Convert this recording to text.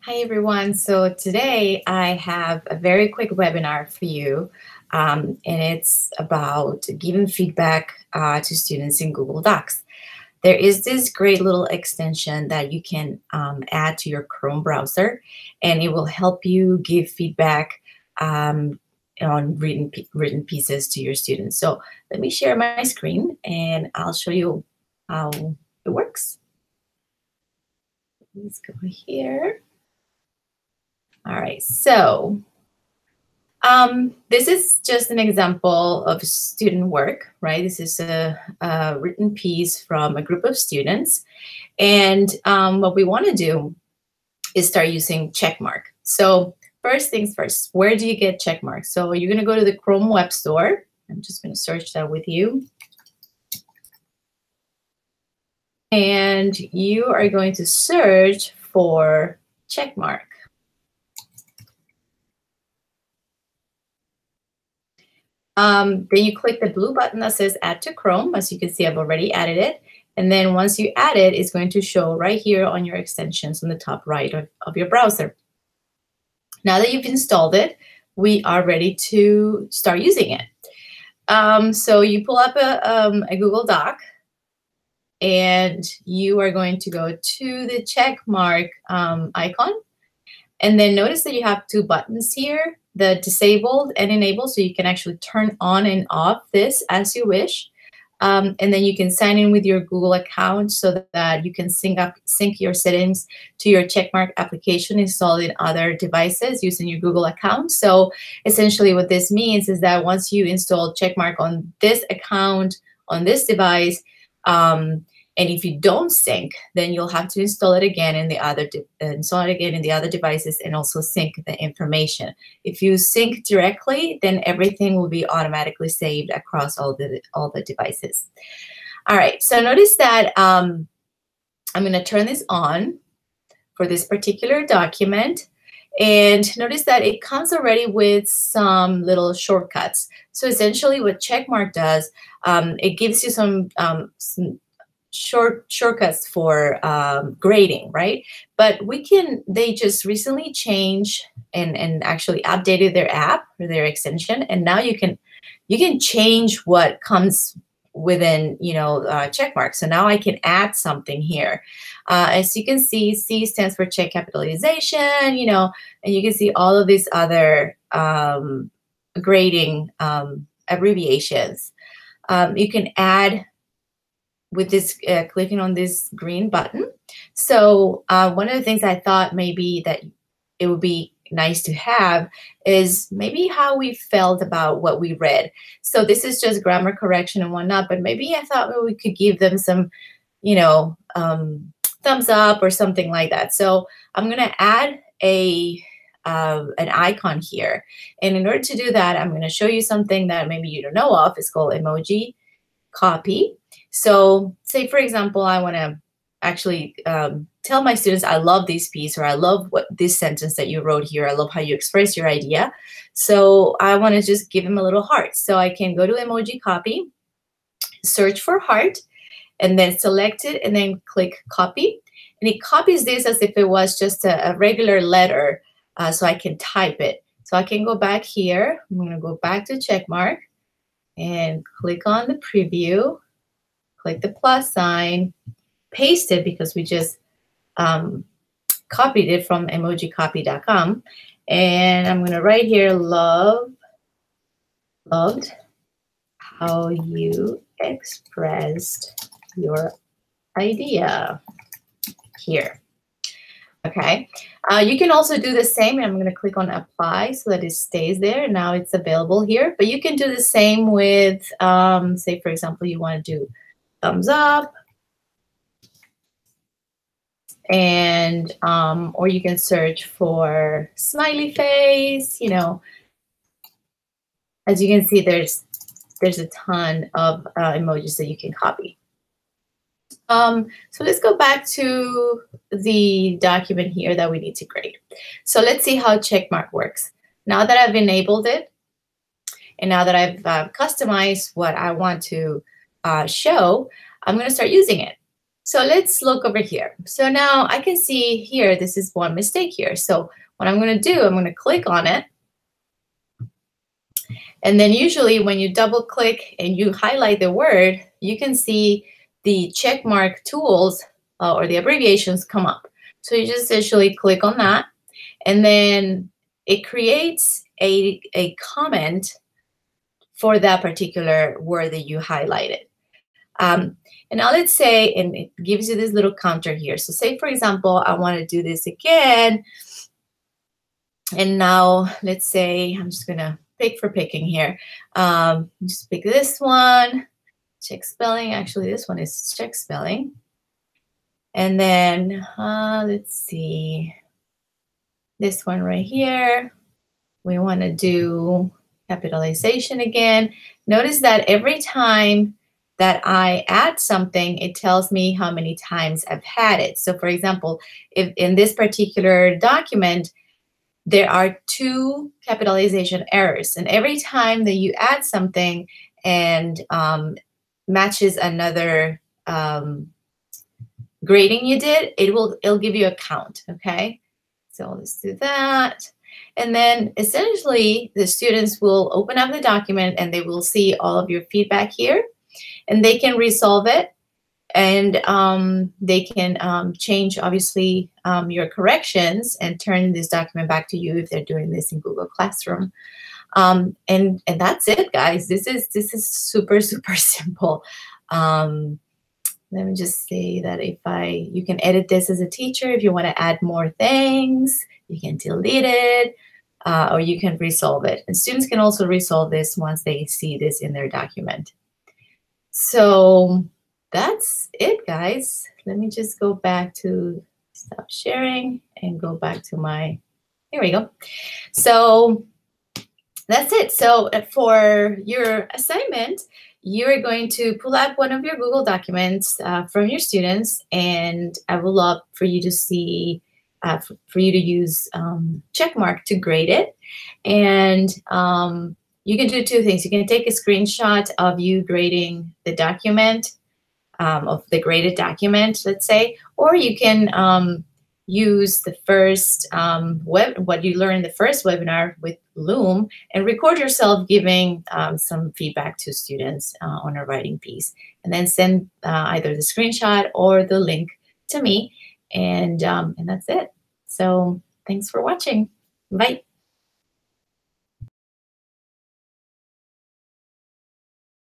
Hi, everyone. So today I have a very quick webinar for you, and it's about giving feedback to students in Google Docs. There is this great little extension that you can add to your Chrome browser, and it will help you give feedback on written pieces to your students. So let me share my screen, and I'll show you how it works. Let's go here. All right, so this is just an example of student work, right? This is a written piece from a group of students. And what we want to do is start using CheckMark. So first things first, where do you get CheckMark? So you're going to go to the Chrome Web Store. I'm just going to search that with you. And you are going to search for CheckMark. Then you click the blue button that says Add to Chrome. As you can see, I've already added it. And then once you add it, it's going to show right here on your extensions on the top right of your browser. Now that you've installed it, we are ready to start using it. So you pull up a Google Doc, and you are going to go to the CheckMark icon. And then notice that you have two buttons here, the disabled and enabled, so you can actually turn on and off this as you wish. And then you can sign in with your Google account so that you can sync your settings to your CheckMark application installed in other devices using your Google account. So essentially what this means is that once you install CheckMark on this account, on this device, and if you don't sync, then you'll have to install it again in the other devices and also sync the information. If you sync directly, then everything will be automatically saved across all the devices. All right, so notice that I'm going to turn this on for this particular document. And notice that it comes already with some little shortcuts. So essentially what CheckMark does, it gives you some shortcuts for grading, right? But they just recently changed and actually updated their app or their extension, and now you can change what comes within CheckMark. So now I can add something here. As you can see, C stands for check capitalization, and you can see all of these other grading abbreviations. You can add with this clicking on this green button. So one of the things I thought maybe that it would be nice to have is maybe how we felt about what we read. So this is just grammar correction and whatnot, but maybe I thought we could give them some, thumbs up or something like that. So I'm going to add an icon here. And in order to do that, I'm going to show you something that maybe you don't know of. It's called emoji copy. So say, for example, I want to actually tell my students, I love this piece, or I love this sentence that you wrote here. I love how you express your idea. So I want to just give them a little heart. So I can go to emoji copy, search for heart, and then select it, and then click copy. And it copies this as if it was just a regular letter, so I can type it. So I can go back here. I'm going to go back to CheckMark and click on the preview. Click the plus sign, paste it because we just copied it from emojicopy.com. And I'm going to write here, loved how you expressed your idea here. Okay. You can also do the same. I'm going to click on apply so that it stays there. Now it's available here. But you can do the same with, say, for example, you want to do thumbs up, and or you can search for smiley face. As you can see, there's a ton of emojis that you can copy. So let's go back to the document here that we need to grade. So let's see how CheckMark works. Now that I've enabled it, and now that I've customized what I want to show, I'm going to start using it. So let's look over here. So now I can see here, this is one mistake here. So what I'm going to do, I'm going to click on it. And then usually when you double click and you highlight the word, you can see the check mark tools or the abbreviations come up. So you just essentially click on that, and then it creates a comment for that particular word that you highlighted. And now let's say, and it gives you this little counter here. So say, for example, I want to do this again. And now let's say, I'm just going to pick for picking here. Just pick this one, check spelling. Actually, this one is check spelling. And then let's see, this one right here. We want to do capitalization again. Notice that every time that I add something, it tells me how many times I've had it. So for example, if in this particular document, there are 2 capitalization errors. And every time that you add something and matches another grading you did, it'll give you a count, okay? So let's do that. And then essentially the students will open up the document and they will see all of your feedback here, and they can resolve it, and they can change, obviously, your corrections and turn this document back to you if they're doing this in Google Classroom. And that's it, guys. This is super, super simple. Let me just say that you can edit this as a teacher. If you want to add more things, you can delete it, or you can resolve it. And students can also resolve this once they see this in their document. So that's it, guys. Let me just go back to stop sharing and go back to my, here we go. So that's it. So for your assignment, you're going to pull up one of your Google documents from your students, and I would love for you to see, for you to use CheckMark to grade it. And you can do 2 things. You can take a screenshot of you grading the document, of the graded document, let's say, or you can use the first what you learned in the first webinar with Loom and record yourself giving some feedback to students on a writing piece, and then send either the screenshot or the link to me, and that's it. So thanks for watching. Bye.